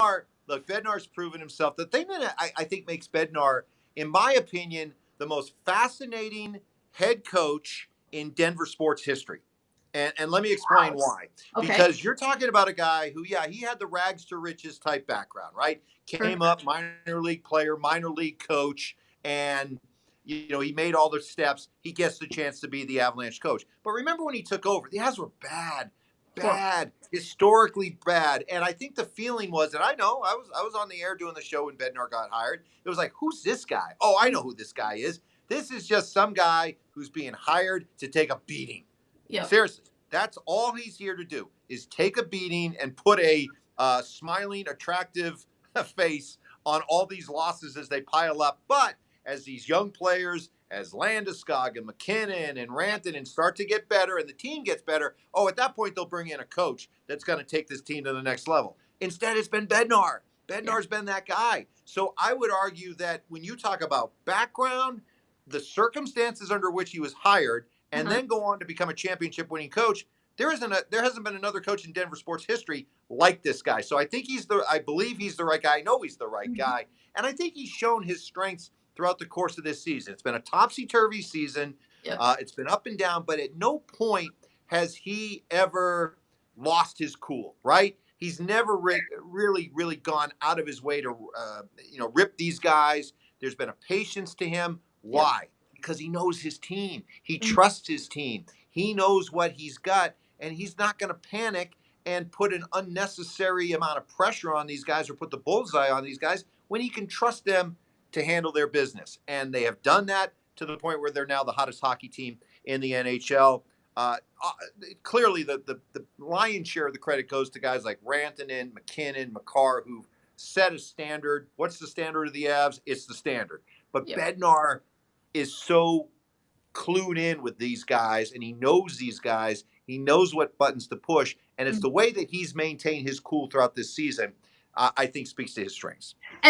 look, Bednar's proven himself. The thing that I think makes Bednar, in my opinion, the most fascinating head coach in Denver sports history. And let me explain why. Okay. Because you're talking about a guy who, yeah, he had the rags to riches type background, right? For Came up, minor league player, minor league coach, and he made all the steps. He gets the chance to be the Avalanche coach. But remember when he took over, the Avs were bad, for bad, historically bad. And I think the feeling was, and I know I was on the air doing the show when Bednar got hired. It was like, who's this guy? Oh, I know who this guy is. This is just some guy who's being hired to take a beating. Yep. Seriously, that's all he's here to do is take a beating and put a smiling, attractive face on all these losses as they pile up. But as these young players, as Landeskog and McKinnon and Rantanen start to get better and the team gets better, at that point they'll bring in a coach that's going to take this team to the next level. Instead, it's been Bednar. Yeah. Bednar's been that guy. So I would argue that when you talk about background, the circumstances under which he was hired, and then go on to become a championship winning coach, there hasn't been another coach in Denver sports history like this guy. So I believe he's the right guy. I know he's the right guy. And I think he's shown his strengths throughout the course of this season. It's been a topsy-turvy season. Yep. It's been up and down, but at no point has he ever lost his cool, right? He's never really gone out of his way to, rip these guys. There's been a patience to him. Why? Because he knows his team. He trusts his team. He knows what he's got, and he's not going to panic and put an unnecessary amount of pressure on these guys or put the bullseye on these guys when he can trust them to handle their business. And they have done that to the point where they're now the hottest hockey team in the NHL. Clearly, the lion's share of the credit goes to guys like Rantanen, McKinnon, Makar, who've set a standard. What's the standard of the Avs? It's the standard. But Bednar is so clued in with these guys, and he knows these guys. He knows what buttons to push, and it's the way that he's maintained his cool throughout this season, I think speaks to his strengths. And